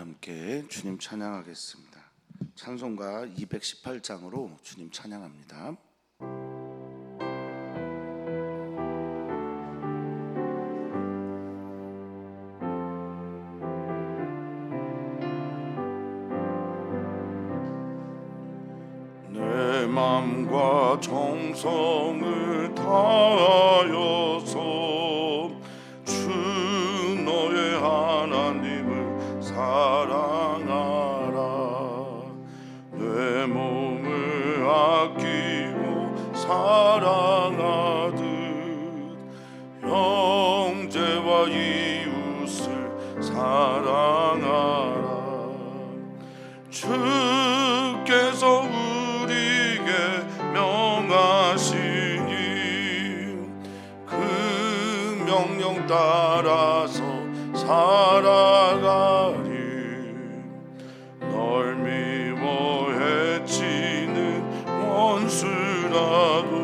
함께 주님 찬양하겠습니다. 찬송가 218장으로 주님 찬양합니다. 내 맘과 정성을 다하여서 주 너의 하나님을 사랑하라. 내 몸을 아끼고 사랑하듯 형제와 이웃을 사랑하라. 주께서 우리에게 명하시니 그 명령 따라서 살아가리. 널 미워 해치는 원수라도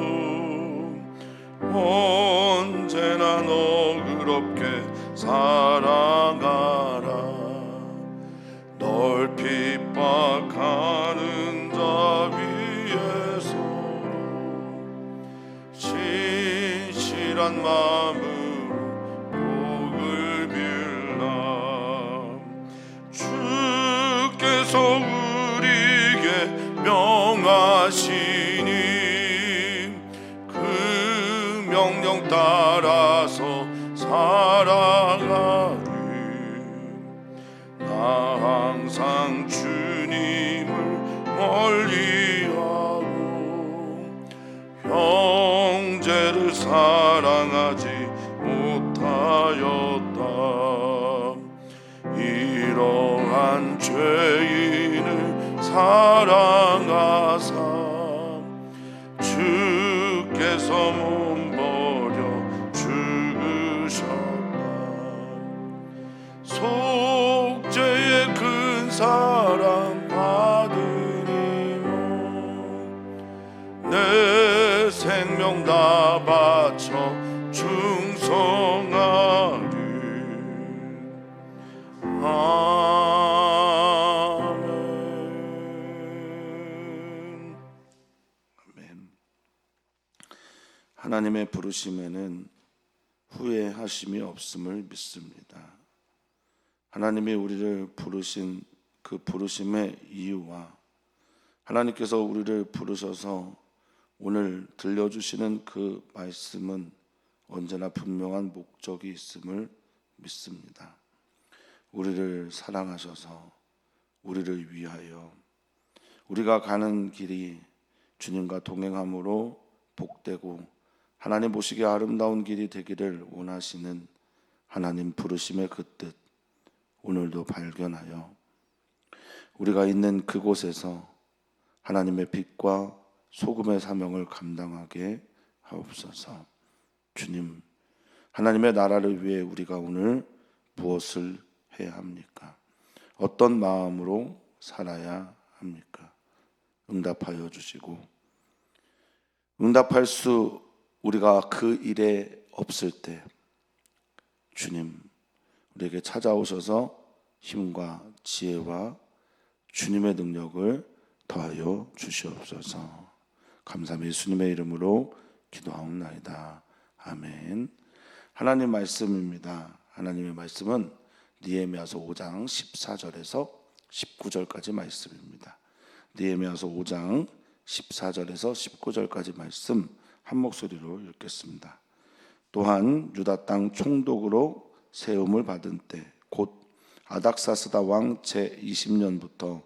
언제나 너그럽게 살아가라. 널 핍박하는 자 위에서도 진실한 마음으로 복을 빌라. 주께서 우리에게 명하시니 그 명령 따라서 살아가리. 나 항상 주님을 멀리하고 형제를 사랑하지 못하였다. 이러한 죄인을 사랑하사 주께서 몸버려 죽으셨다. 속죄의 큰 사랑 받으리요 내 생명 다 바쳐 충성하리. 아멘. 아멘. 하나님의 부르심에는 후회하심이 없음을 믿습니다. 하나님이 우리를 부르신 그 부르심의 이유와 하나님께서 우리를 부르셔서 오늘 들려주시는 그 말씀은 언제나 분명한 목적이 있음을 믿습니다. 우리를 사랑하셔서 우리를 위하여 우리가 가는 길이 주님과 동행함으로 복되고 하나님 보시기에 아름다운 길이 되기를 원하시는 하나님 부르심의 그 뜻 오늘도 발견하여 우리가 있는 그곳에서 하나님의 빛과 소금의 사명을 감당하게 하옵소서. 주님, 하나님의 나라를 위해 우리가 오늘 무엇을 해야 합니까? 어떤 마음으로 살아야 합니까? 응답하여 주시고 응답할 수 우리가 그 일에 없을 때 주님 우리에게 찾아오셔서 힘과 지혜와 주님의 능력을 더하여 주시옵소서. 감사합니다. 예수님의 이름으로 기도하옵나이다. 아멘. 하나님 말씀입니다. 하나님의 말씀은 느헤미야서 5장 14절에서 19절까지 말씀입니다. 느헤미야서 5장 14절에서 19절까지 말씀 한 목소리로 읽겠습니다. 또한 유다 땅 총독으로 세움을 받은 때 곧 아닥사스다 왕 제20년부터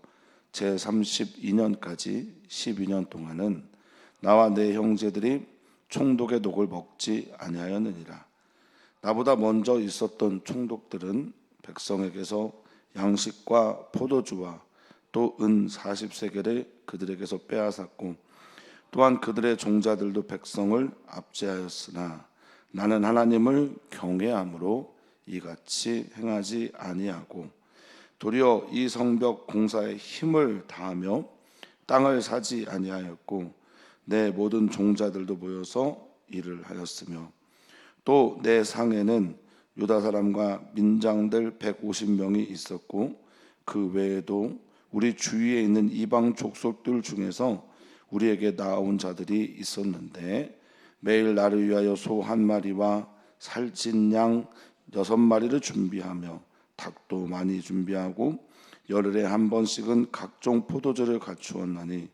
제32년까지 12년 동안은 나와 내 형제들이 총독의 녹을 먹지 아니하였느니라. 나보다 먼저 있었던 총독들은 백성에게서 양식과 포도주와 또 은 40세겔을 그들에게서 빼앗았고 또한 그들의 종자들도 백성을 압제하였으나 나는 하나님을 경외함으로 이같이 행하지 아니하고 도리어 이 성벽 공사에 힘을 다하며 땅을 사지 아니하였고 내 모든 종자들도 모여서 일을 하였으며 또 내 상에는 유다 사람과 민장들 150명이 있었고 그 외에도 우리 주위에 있는 이방 족속들 중에서 우리에게 나아온 자들이 있었는데 매일 나를 위하여 소 한 마리와 살찐 양 6마리를 준비하며 닭도 많이 준비하고 열흘에 한 번씩은 각종 포도주를 갖추었나니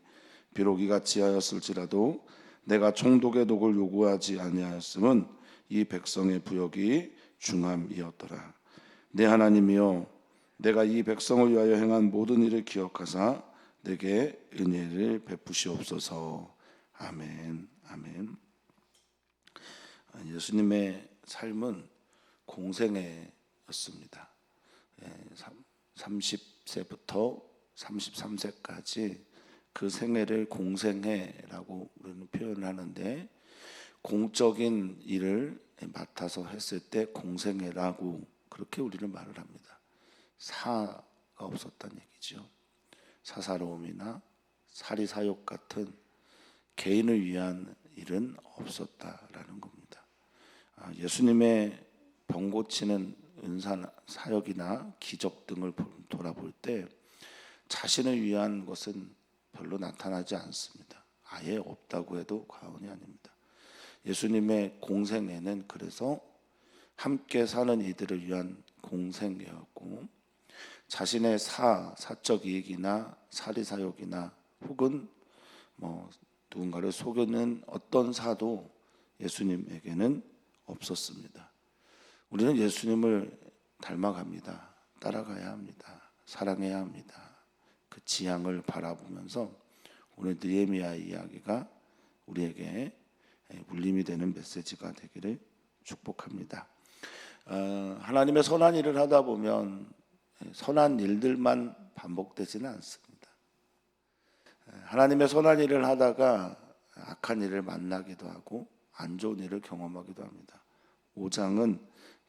비록 이같이 하였을지라도 내가 총독의 독을 요구하지 아니하였음은 이 백성의 부역이 중함이었더라. 내 하나님이여, 내가 이 백성을 위하여 행한 모든 일을 기억하사 내게 은혜를 베푸시옵소서. 아멘. 아멘. 예수님의 삶은 공생애였습니다. 30세부터 33세까지 그 생애를 공생애라고 우리는 표현하는데, 공적인 일을 맡아서 했을 때 공생애라고 그렇게 우리는 말을 합니다. 사가 없었다는 얘기죠. 사사로움이나 사리사욕 같은 개인을 위한 일은 없었다라는 겁니다. 예수님의 병 고치는 은사 사역이나 기적 등을 돌아볼 때 자신을 위한 것은 별로 나타나지 않습니다. 아예 없다고 해도 과언이 아닙니다. 예수님의 공생애는 그래서 함께 사는 이들을 위한 공생애였고, 자신의 사적 이익이나 사리사욕이나 혹은 누군가를 속이는 어떤 사도 예수님에게는 없었습니다. 우리는 예수님을 닮아갑니다. 따라가야 합니다. 사랑해야 합니다. 그 지향을 바라보면서 오늘 느헤미야의 이야기가 우리에게 울림이 되는 메시지가 되기를 축복합니다. 하나님의 선한 일을 하다 보면 선한 일들만 반복되지는 않습니다. 하나님의 선한 일을 하다가 악한 일을 만나기도 하고 안 좋은 일을 경험하기도 합니다. 5장은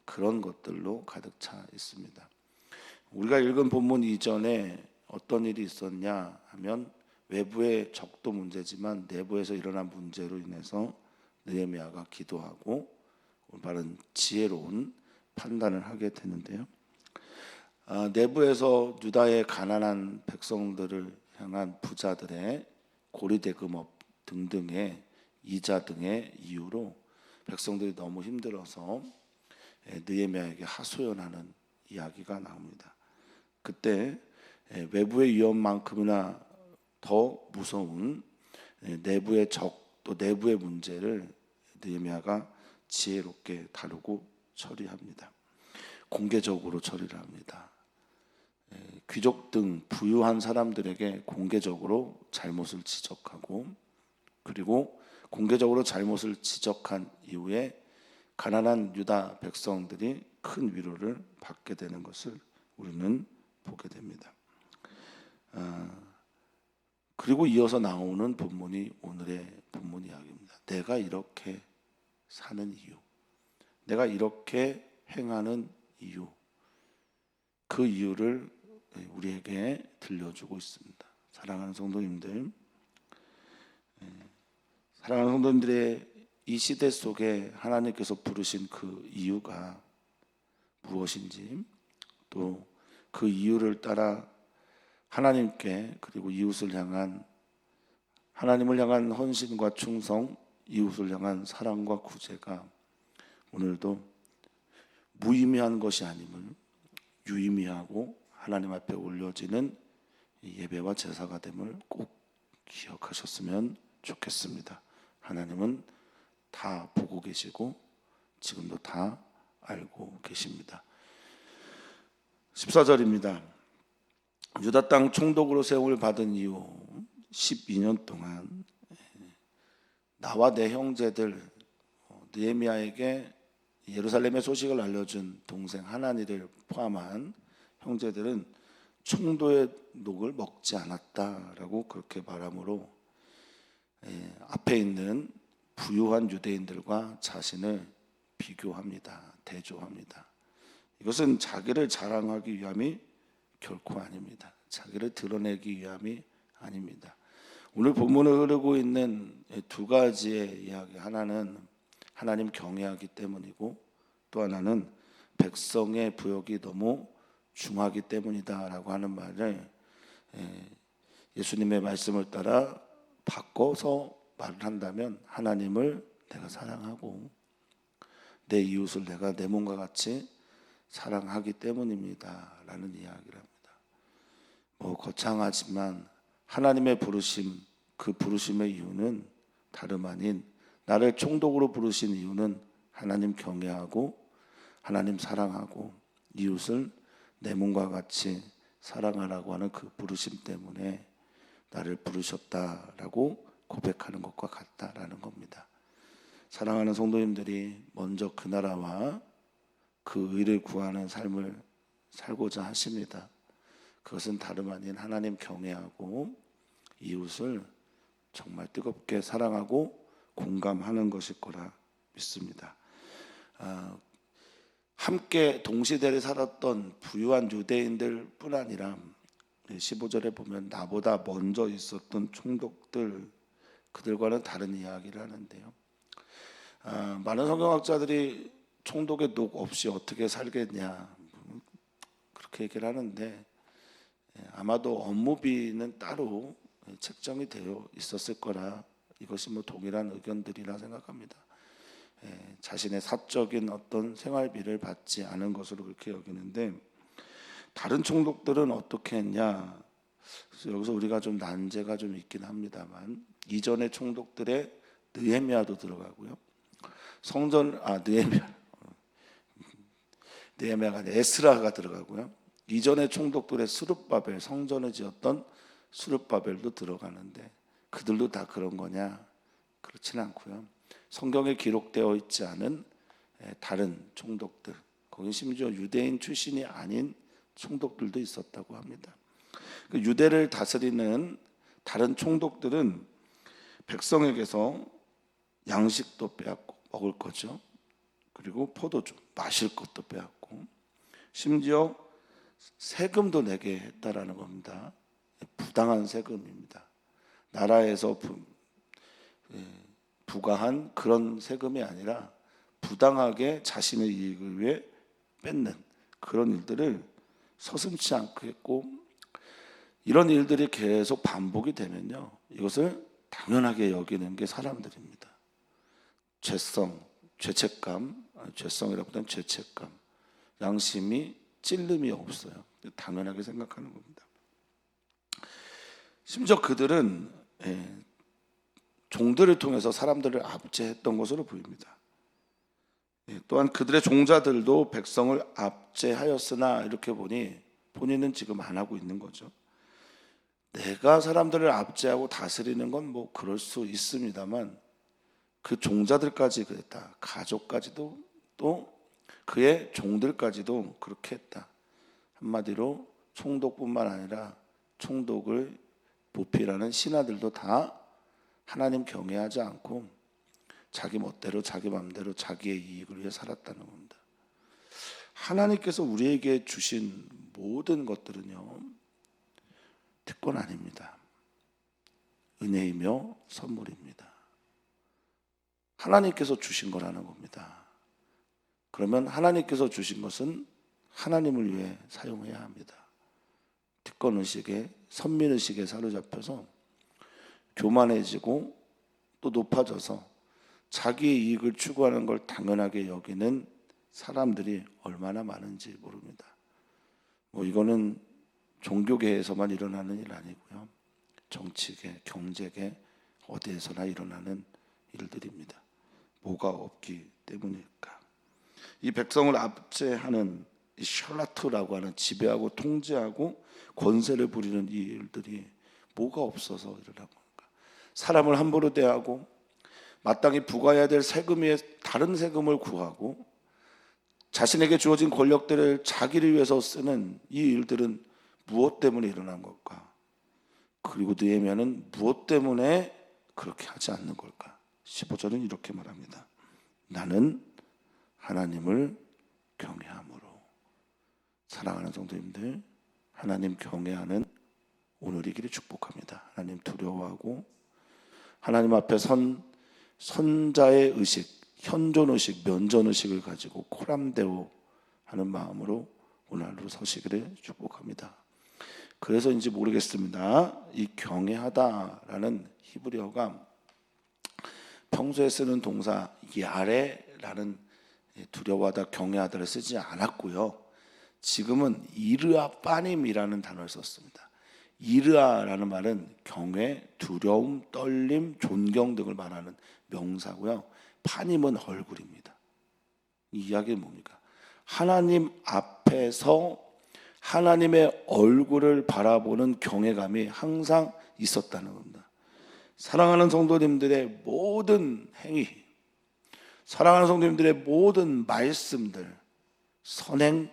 그런 것들로 가득 차 있습니다. 우리가 읽은 본문 이전에 어떤 일이 있었냐 하면, 외부의 적도 문제지만 내부에서 일어난 문제로 인해서 느헤미야가 기도하고 올바른 지혜로운 판단을 하게 되는데요. 내부에서 유다의 가난한 백성들을 향한 부자들의 고리대금업 등등의 이자 등의 이유로 백성들이 너무 힘들어서 느헤미야에게 하소연하는 이야기가 나옵니다. 그때 외부의 위험만큼이나 더 무서운 내부의 적, 또 내부의 문제를 느헤미야가 지혜롭게 다루고 처리합니다. 공개적으로 처리를 합니다. 귀족 등 부유한 사람들에게 공개적으로 잘못을 지적하고, 그리고 공개적으로 잘못을 지적한 이후에 가난한 유다 백성들이 큰 위로를 받게 되는 것을 우리는 보게 됩니다. 그리고 이어서 나오는 본문이 오늘의 본문 이야기입니다. 내가 이렇게 사는 이유, 내가 이렇게 행하는 이유, 그 이유를 우리에게 들려주고 있습니다. 사랑하는 성도님들, 사랑하는 성도님들의 이 시대 속에 하나님께서 부르신 그 이유가 무엇인지, 또 그 이유를 따라 하나님께 그리고 이웃을 향한, 하나님을 향한 헌신과 충성, 이웃을 향한 사랑과 구제가 오늘도 무의미한 것이 아님을 유의미하고 하나님 앞에 올려지는 예배와 제사가 됨을 꼭 기억하셨으면 좋겠습니다. 하나님은 다 보고 계시고 지금도 다 알고 계십니다. 14절입니다. 유다 땅 총독으로 세움을 받은 이후 12년 동안 나와 내 형제들, 느헤미야에게 예루살렘의 소식을 알려준 동생 하나니를 포함한 형제들은 총독의 녹을 먹지 않았다라고 그렇게 말하므로 앞에 있는 부유한 유대인들과 자신을 비교합니다. 대조합니다. 이것은 자기를 자랑하기 위함이 결코 아닙니다. 자기를 드러내기 위함이 아닙니다. 오늘 본문에 흐르고 있는 두 가지의 이야기, 하나는 하나님 경외하기 때문이고, 또 하나는 백성의 부역이 너무 중하기 때문이다라고 하는 말을 예수님의 말씀을 따라 바꿔서 말을 한다면 하나님을 내가 사랑하고 내 이웃을 내가 내 몸과 같이 사랑하기 때문입니다 라는 이야기를 합니다. 거창하지만 하나님의 부르심, 그 부르심의 이유는 다름 아닌 나를 총독으로 부르신 이유는 하나님 경외하고 하나님 사랑하고 이웃을 내 몸과 같이 사랑하라고 하는 그 부르심 때문에 나를 부르셨다라고 고백하는 것과 같다라는 겁니다. 사랑하는 성도님들이 먼저 그 나라와 그 의를 구하는 삶을 살고자 하십니다. 그것은 다름 아닌 하나님 경외하고 이웃을 정말 뜨겁게 사랑하고 공감하는 것일 거라 믿습니다. 함께 동시대를 살았던 부유한 유대인들 뿐 아니라 15절에 보면 나보다 먼저 있었던 총독들, 그들과는 다른 이야기를 하는데요. 많은 성경학자들이 총독의 녹 없이 어떻게 살겠냐 그렇게 얘기를 하는데 아마도 업무비는 따로 책정이 되어 있었을 거라 이것이 동일한 의견들이라 생각합니다. 자신의 사적인 어떤 생활비를 받지 않은 것으로 그렇게 여기는데 다른 총독들은 어떻게 했냐? 그래서 여기서 우리가 좀 난제가 좀 있긴 합니다만 이전의 총독들의 느헤미야도 들어가고요. 느헤미야가 아니라 에스라가 들어가고요. 이전의 총독들의 스룹바벨, 성전을 지었던 스룹바벨도 들어가는데 그들도 다 그런 거냐? 그렇지는 않고요. 성경에 기록되어 있지 않은 다른 총독들, 거기 심지어 유대인 출신이 아닌 총독들도 있었다고 합니다. 유대를 다스리는 다른 총독들은 백성에게서 양식도 빼앗고 먹을 거죠. 그리고 포도주, 마실 것도 빼앗고 심지어 세금도 내게 했다라는 겁니다. 부당한 세금입니다. 나라에서 부과한 그런 세금이 아니라 부당하게 자신의 이익을 위해 뺏는 그런 일들을 서슴지 않고 했고 이런 일들이 계속 반복이 되면요. 이것을 당연하게 여기는 게 사람들입니다. 죄성이라보다는 죄책감, 양심이 찔림이 없어요. 당연하게 생각하는 겁니다. 심지어 그들은 종들을 통해서 사람들을 압제했던 것으로 보입니다. 또한 그들의 종자들도 백성을 압제하였으나 이렇게 보니 본인은 지금 안 하고 있는 거죠. 내가 사람들을 압제하고 다스리는 건 그럴 수 있습니다만 그 종자들까지 그랬다. 가족까지도 또 그의 종들까지도 그렇게 했다. 한마디로 총독뿐만 아니라 총독을 보필하는 신하들도 다 하나님 경외하지 않고 자기 멋대로 자기 마음대로 자기의 이익을 위해 살았다는 겁니다. 하나님께서 우리에게 주신 모든 것들은요 특권 아닙니다. 은혜이며 선물입니다. 하나님께서 주신 거라는 겁니다. 그러면 하나님께서 주신 것은 하나님을 위해 사용해야 합니다. 특권의식에 선민의식에 사로잡혀서 교만해지고 또 높아져서 자기의 이익을 추구하는 걸 당연하게 여기는 사람들이 얼마나 많은지 모릅니다. 이거는 종교계에서만 일어나는 일 아니고요. 정치계, 경제계 어디에서나 일어나는 일들입니다. 뭐가 없기 때문일까? 이 백성을 압제하는 이 샬라트라고 하는 지배하고 통제하고 권세를 부리는 이 일들이 뭐가 없어서 일어난 건가? 사람을 함부로 대하고 마땅히 부과해야 될 세금 위에 다른 세금을 구하고 자신에게 주어진 권력들을 자기를 위해서 쓰는 이 일들은 무엇 때문에 일어난 걸까? 그리고 느헤미야는 무엇 때문에 그렇게 하지 않는 걸까? 15절은 이렇게 말합니다. 나는 하나님을 경외함으로. 사랑하는 성도님들, 하나님 경외하는 오늘이기를 축복합니다. 하나님 두려워하고 하나님 앞에 선자의 의식, 현존의식, 면전의식을 가지고 코람데오 하는 마음으로 오늘 하루 서시기를 축복합니다. 그래서인지 모르겠습니다. 이 경외하다라는 히브리어가 평소에 쓰는 동사 야레라는 두려워하다, 경외하다를 쓰지 않았고요. 지금은 이르아 빠님이라는 단어를 썼습니다. 이르아라는 말은 경외, 두려움, 떨림, 존경 등을 말하는 명사고요. 파님은 얼굴입니다. 이 이야기는 뭡니까? 하나님 앞에서 하나님의 얼굴을 바라보는 경외감이 항상 있었다는 겁니다. 사랑하는 성도님들의 모든 행위, 사랑하는 성도님들의 모든 말씀들, 선행,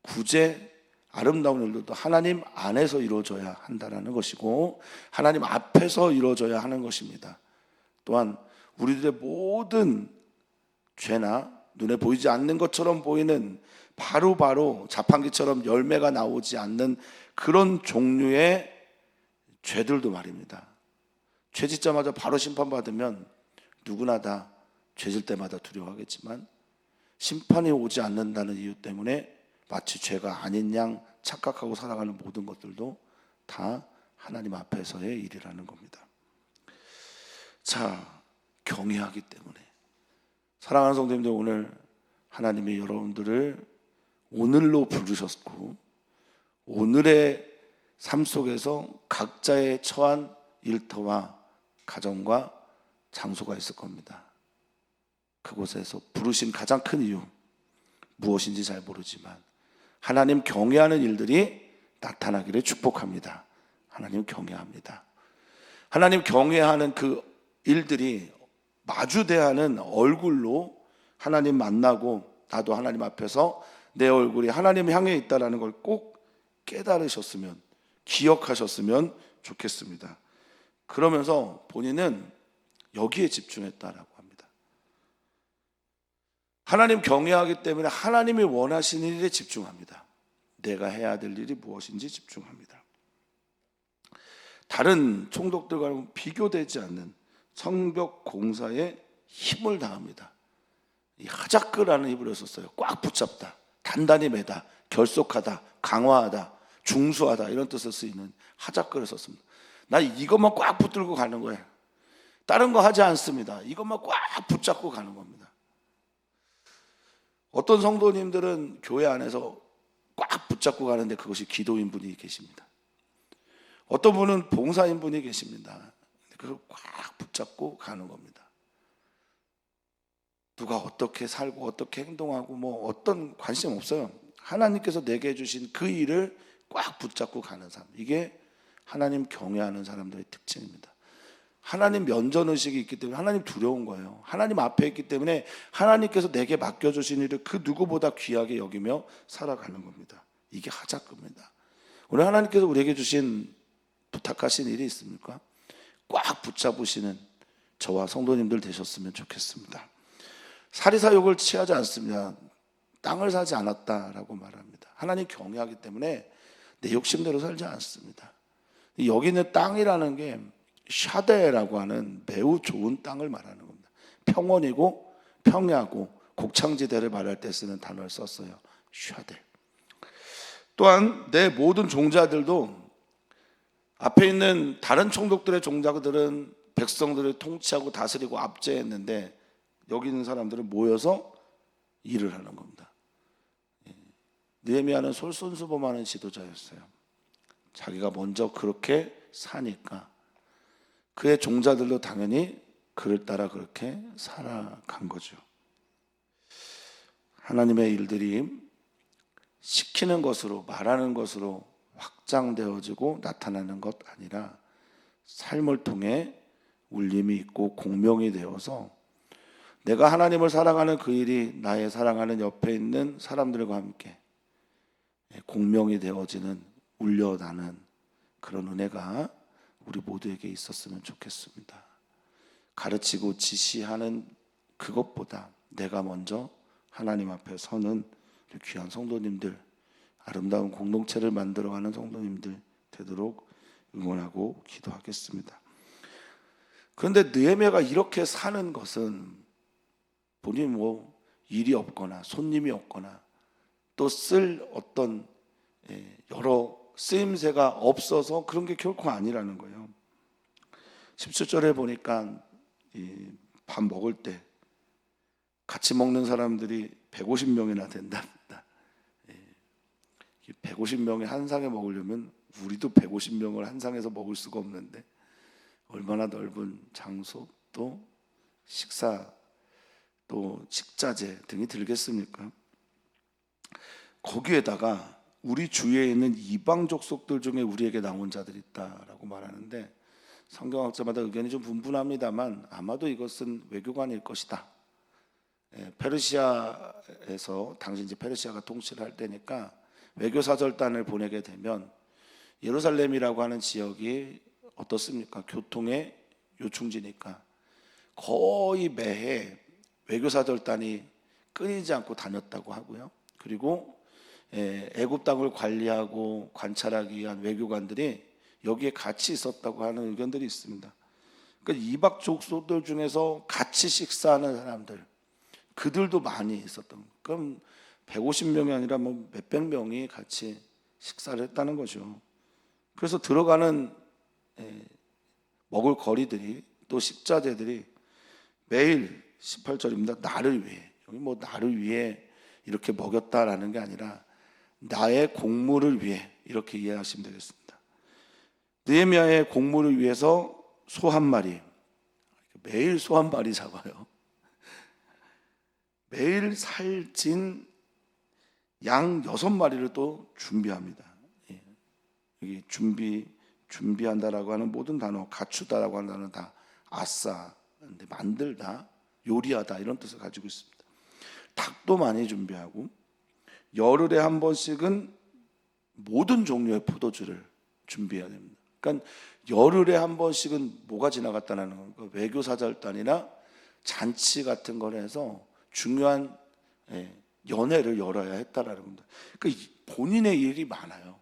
구제, 아름다운 일들도 하나님 안에서 이루어져야 한다는 것이고 하나님 앞에서 이루어져야 하는 것입니다. 또한 우리들의 모든 죄나 눈에 보이지 않는 것처럼 보이는 바로 자판기처럼 열매가 나오지 않는 그런 종류의 죄들도 말입니다. 죄 짓자마자 바로 심판받으면 누구나 다 죄질 때마다 두려워하겠지만 심판이 오지 않는다는 이유 때문에 마치 죄가 아닌 양 착각하고 살아가는 모든 것들도 다 하나님 앞에서의 일이라는 겁니다. 자, 경외하기 때문에 사랑하는 성도님들, 오늘 하나님이 여러분들을 오늘로 부르셨고 오늘의 삶 속에서 각자의 처한 일터와 가정과 장소가 있을 겁니다. 그곳에서 부르신 가장 큰 이유 무엇인지 잘 모르지만 하나님 경외하는 일들이 나타나기를 축복합니다. 하나님 경외합니다. 하나님 경외하는 그 일들이 마주 대하는 얼굴로 하나님 만나고 나도 하나님 앞에서 내 얼굴이 하나님 향해 있다는 걸 꼭 깨달으셨으면, 기억하셨으면 좋겠습니다. 그러면서 본인은 여기에 집중했다라고 합니다. 하나님 경외하기 때문에 하나님이 원하시는 일에 집중합니다. 내가 해야 될 일이 무엇인지 집중합니다. 다른 총독들과는 비교되지 않는 성벽 공사에 힘을 다합니다. 이 하자크라는 히브리어를 썼어요. 꽉 붙잡다, 단단히 매다, 결속하다, 강화하다, 중수하다 이런 뜻을 쓰이는 하자크를 썼습니다. 나 이것만 꽉 붙들고 가는 거예요. 다른 거 하지 않습니다. 이것만 꽉 붙잡고 가는 겁니다. 어떤 성도님들은 교회 안에서 꽉 붙잡고 가는데 그것이 기도인 분이 계십니다. 어떤 분은 봉사인 분이 계십니다. 그걸 꽉 붙잡고 가는 겁니다. 누가 어떻게 살고 어떻게 행동하고 뭐 어떤 관심 없어요. 하나님께서 내게 해주신 그 일을 꽉 붙잡고 가는 삶, 이게 하나님 경외하는 사람들의 특징입니다. 하나님 면전의식이 있기 때문에 하나님 두려운 거예요. 하나님 앞에 있기 때문에 하나님께서 내게 맡겨주신 일을 그 누구보다 귀하게 여기며 살아가는 겁니다. 이게 하자크입니다. 오늘 하나님께서 우리에게 주신 부탁하신 일이 있습니까? 꽉 붙잡으시는 저와 성도님들 되셨으면 좋겠습니다. 사리사욕을 취하지 않습니다. 땅을 사지 않았다라고 말합니다. 하나님 경외하기 때문에 내 욕심대로 살지 않습니다. 여기 있는 땅이라는 게 샤데라고 하는 매우 좋은 땅을 말하는 겁니다. 평원이고 평야고 곡창지대를 말할 때 쓰는 단어를 썼어요. 샤데. 또한 내 모든 종자들도 앞에 있는 다른 총독들의 종자들은 백성들을 통치하고 다스리고 압제했는데 여기 있는 사람들은 모여서 일을 하는 겁니다. 느헤미야는 솔선수범하는 지도자였어요. 자기가 먼저 그렇게 사니까 그의 종자들도 당연히 그를 따라 그렇게 살아간 거죠. 하나님의 일들이 시키는 것으로, 말하는 것으로 확장되어지고 나타나는 것 아니라 삶을 통해 울림이 있고 공명이 되어서 내가 하나님을 사랑하는 그 일이 나의 사랑하는 옆에 있는 사람들과 함께 공명이 되어지는, 울려나는 그런 은혜가 우리 모두에게 있었으면 좋겠습니다. 가르치고 지시하는 그것보다 내가 먼저 하나님 앞에 서는 귀한 성도님들, 아름다운 공동체를 만들어가는 성도님들 되도록 응원하고 기도하겠습니다. 그런데 느헤미야가 이렇게 사는 것은 본인이 뭐 일이 없거나 손님이 없거나 또 쓸 어떤 여러 쓰임새가 없어서 그런 게 결코 아니라는 거예요. 17절에 보니까 밥 먹을 때 같이 먹는 사람들이 150명이나 된답니다. 150명이 한 상에 먹으려면 우리도 150명을 한 상에서 먹을 수가 없는데 얼마나 넓은 장소, 또 식사, 또 식자재 등이 들겠습니까? 거기에다가 우리 주위에 있는 이방 족속들 중에 우리에게 나온 자들이 있다라고 말하는데, 성경학자마다 의견이 좀 분분합니다만 아마도 이것은 외교관일 것이다. 페르시아에서, 당시 이제 페르시아가 통치를 할 때니까 외교사절단을 보내게 되면 예루살렘이라고 하는 지역이 어떻습니까? 교통의 요충지니까 거의 매해 외교사절단이 끊이지 않고 다녔다고 하고요. 그리고 애굽 땅을 관리하고 관찰하기 위한 외교관들이 여기에 같이 있었다고 하는 의견들이 있습니다. 그러니까 이방 족속들 중에서 같이 식사하는 사람들, 그들도 많이 있었던 거예요. 그럼 150명이 아니라 뭐 몇백 명이 같이 식사를 했다는 거죠. 그래서 들어가는 먹을 거리들이, 또 식자재들이 매일 18절입니다. 나를 위해, 여기 뭐 나를 위해 이렇게 먹였다라는 게 아니라 나의 공무를 위해, 이렇게 이해하시면 되겠습니다. 느헤미야의 공무를 위해서 소 한 마리, 매일 소 한 마리 잡아요. 매일 살찐 양 6마리를 또 준비합니다. 여기 준비한다라고 하는 모든 단어, 갖추다라고 하는 단어는 다 아싸, 만들다, 요리하다 이런 뜻을 가지고 있습니다. 닭도 많이 준비하고 열흘에 한 번씩은 모든 종류의 포도주를 준비해야 됩니다. 그러니까 열흘에 한 번씩은 뭐가 지나갔다는 거, 외교사절단이나 잔치 같은 걸 해서 중요한 연회를 열어야 했다라는 겁니다. 그러니까 본인의 일이 많아요.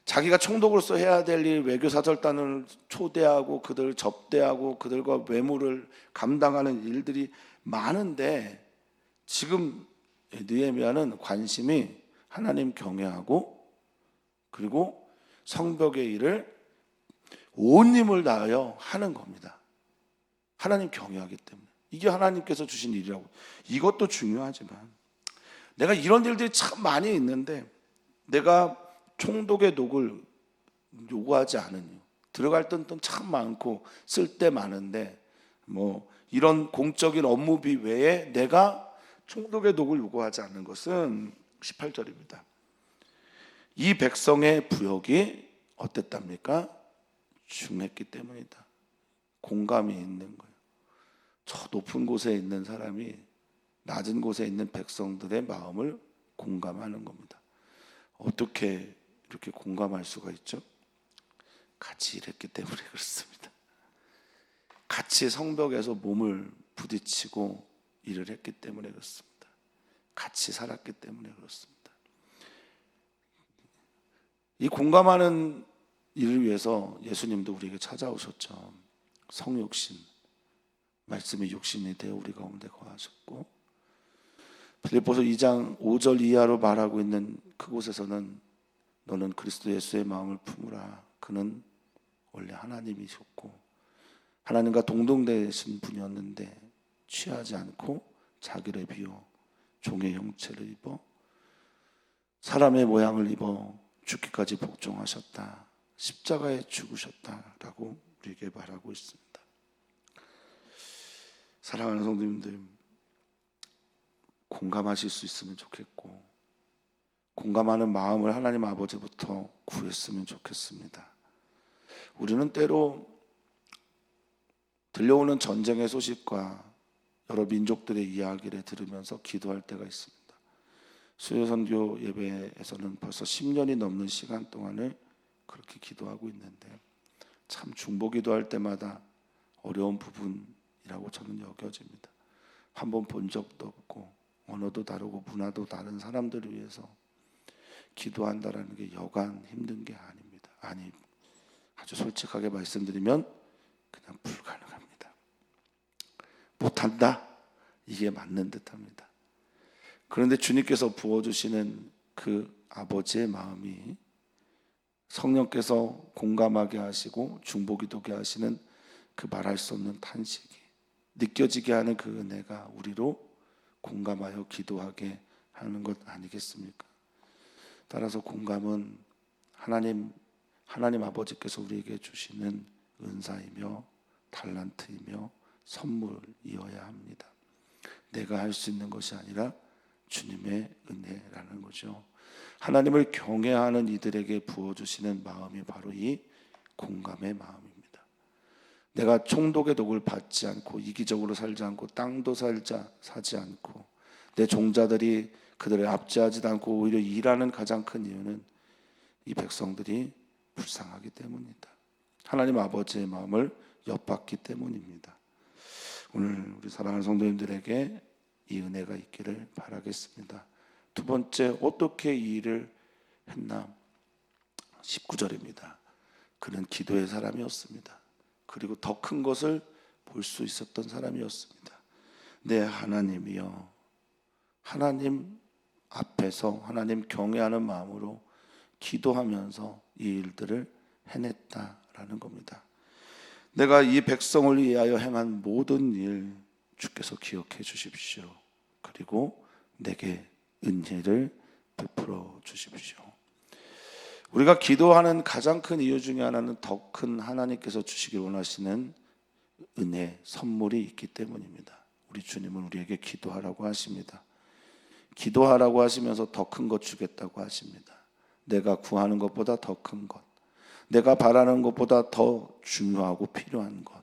자기가 총독으로서 해야 될 일, 외교사절단을 초대하고 그들 접대하고 그들과 외무를 감당하는 일들이 많은데, 지금 느헤미야는 관심이 하나님 경외하고 그리고 성벽의 일을 온 힘을 다하여 하는 겁니다. 하나님 경외하기 때문에. 이게 하나님께서 주신 일이라고. 이것도 중요하지만 내가 이런 일들이 참 많이 있는데 내가 총독의 녹을 요구하지 않은 이유, 들어갈 돈도 참 많고 쓸 때 많은데 뭐 이런 공적인 업무비 외에 내가 총독의 녹을 요구하지 않는 것은 18절입니다. 이 백성의 부역이 어땠답니까? 중했기 때문이다. 공감이 있는 거예요. 저 높은 곳에 있는 사람이 낮은 곳에 있는 백성들의 마음을 공감하는 겁니다. 어떻게 이렇게 공감할 수가 있죠? 같이 일했기 때문에 그렇습니다. 같이 성벽에서 몸을 부딪히고 일을 했기 때문에 그렇습니다. 같이 살았기 때문에 그렇습니다. 이 공감하는 일을 위해서 예수님도 우리에게 찾아오셨죠. 성육신, 말씀이 육신이 되어 우리 가운데 거하셨고, 빌립보서 2장 5절 이하로 말하고 있는 그곳에서는 너는 그리스도 예수의 마음을 품으라. 그는 원래 하나님이셨고 하나님과 동등되신 분이었는데 취하지 않고 자기를 비워 종의 형체를 입어 사람의 모양을 입어 죽기까지 복종하셨다. 십자가에 죽으셨다라고 우리에게 말하고 있습니다. 사랑하는 성도님들, 공감하실 수 있으면 좋겠고 공감하는 마음을 하나님 아버지부터 구했으면 좋겠습니다. 우리는 때로 들려오는 전쟁의 소식과 여러 민족들의 이야기를 들으면서 기도할 때가 있습니다. 수요선교 예배에서는 벌써 10년이 넘는 시간 동안을 그렇게 기도하고 있는데 참 중보 기도할 때마다 어려운 부분이라고 저는 여겨집니다. 한 번 본 적도 없고 언어도 다르고 문화도 다른 사람들을 위해서 기도한다라는 게 여간 힘든 게 아닙니다. 아니, 아주 솔직하게 말씀드리면 그냥 불가능합니다. 못한다, 이게 맞는 듯합니다. 그런데 주님께서 부어주시는 그 아버지의 마음이 성령께서 공감하게 하시고 중보기도게 하시는 그 말할 수 없는 탄식이 느껴지게 하는 그 은혜가 우리로 공감하여 기도하게 하는 것 아니겠습니까? 따라서 공감은 하나님 아버지께서 우리에게 주시는 은사이며 달란트이며 선물이어야 합니다. 내가 할 수 있는 것이 아니라 주님의 은혜라는 거죠. 하나님을 경외하는 이들에게 부어주시는 마음이 바로 이 공감의 마음입니다. 내가 총독의 독을 받지 않고 이기적으로 살지 않고 땅도 사지 않고 내 종자들이 그들을 압제하지도 않고 오히려 일하는 가장 큰 이유는 이 백성들이 불쌍하기 때문이다. 하나님 아버지의 마음을 엿봤기 때문입니다. 오늘 우리 사랑하는 성도님들에게 이 은혜가 있기를 바라겠습니다. 두 번째, 어떻게 이 일을 했나? 19절입니다. 그는 기도의 사람이었습니다. 그리고 더 큰 것을 볼 수 있었던 사람이었습니다. 내 하나님이여, 하나님 앞에서 하나님 경외하는 마음으로 기도하면서 이 일들을 해냈다라는 겁니다. 내가 이 백성을 위하여 행한 모든 일 주께서 기억해 주십시오. 그리고 내게 은혜를 베풀어 주십시오. 우리가 기도하는 가장 큰 이유 중에 하나는 더 큰 하나님께서 주시길 원하시는 은혜, 선물이 있기 때문입니다. 우리 주님은 우리에게 기도하라고 하십니다. 기도하라고 하시면서 더 큰 것 주겠다고 하십니다. 내가 구하는 것보다 더 큰 것, 내가 바라는 것보다 더 중요하고 필요한 것,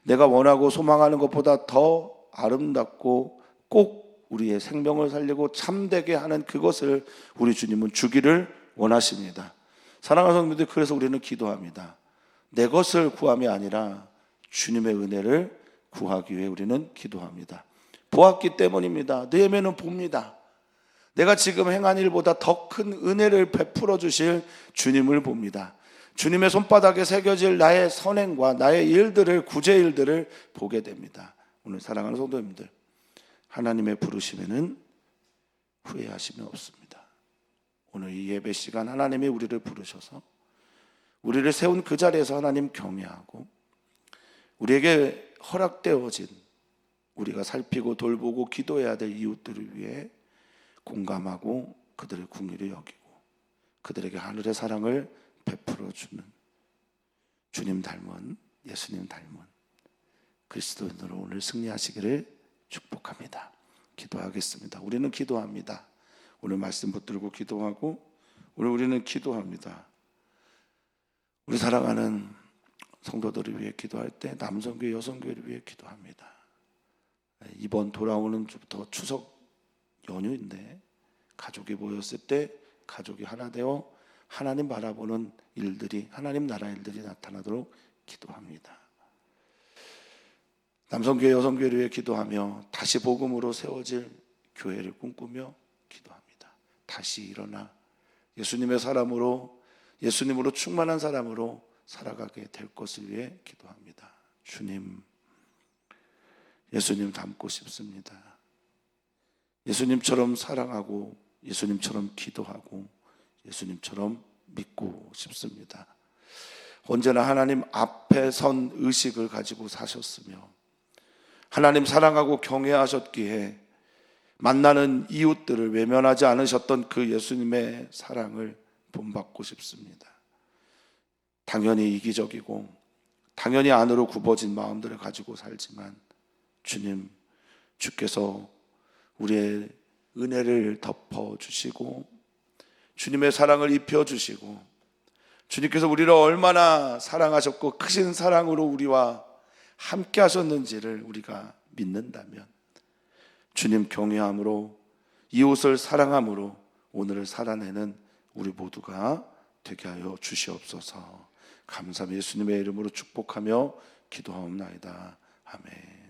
내가 원하고 소망하는 것보다 더 아름답고 꼭 우리의 생명을 살리고 참되게 하는 그것을 우리 주님은 주기를 원하십니다. 사랑하는 성도님들, 그래서 우리는 기도합니다. 내 것을 구함이 아니라 주님의 은혜를 구하기 위해 우리는 기도합니다. 보았기 때문입니다. 느헤미야는 봅니다. 내가 지금 행한 일보다 더 큰 은혜를 베풀어 주실 주님을 봅니다. 주님의 손바닥에 새겨질 나의 선행과 나의 일들을, 구제 일들을 보게 됩니다. 오늘 사랑하는 성도님들, 하나님의 부르심에는 후회하심이 없습니다. 오늘 이 예배 시간 하나님이 우리를 부르셔서 우리를 세운 그 자리에서 하나님 경외하고 우리에게 허락되어진 우리가 살피고 돌보고 기도해야 될 이웃들을 위해 공감하고 그들을 긍휼히 여기고 그들에게 하늘의 사랑을 베풀어 주는 주님 닮은, 예수님 닮은 그리스도인으로 오늘 승리하시기를 축복합니다. 기도하겠습니다. 우리는 기도합니다. 오늘 말씀 붙들고 기도하고 오늘 우리는 기도합니다. 우리 사랑하는 성도들을 위해 기도할 때 남성교회, 여성교회를 위해 기도합니다. 이번 돌아오는 주부터 추석 연휴인데 가족이 모였을 때 가족이 하나 되어 하나님 바라보는 일들이, 하나님 나라 일들이 나타나도록 기도합니다. 남성교회, 여성교회를 위해 기도하며 다시 복음으로 세워질 교회를 꿈꾸며 기도합니다. 다시 일어나 예수님의 사람으로, 예수님으로 충만한 사람으로 살아가게 될 것을 위해 기도합니다. 주님, 예수님 닮고 싶습니다. 예수님처럼 사랑하고 예수님처럼 기도하고 예수님처럼 믿고 싶습니다. 언제나 하나님 앞에 선 의식을 가지고 사셨으며 하나님 사랑하고 경외하셨기에 만나는 이웃들을 외면하지 않으셨던 그 예수님의 사랑을 본받고 싶습니다. 당연히 이기적이고 당연히 안으로 굽어진 마음들을 가지고 살지만 주님, 주께서 우리의 은혜를 덮어주시고 주님의 사랑을 입혀주시고 주님께서 우리를 얼마나 사랑하셨고 크신 사랑으로 우리와 함께 하셨는지를 우리가 믿는다면 주님 경외함으로 이웃을 사랑함으로 오늘을 살아내는 우리 모두가 되게 하여 주시옵소서. 감사합니다. 예수님의 이름으로 축복하며 기도하옵나이다. 아멘.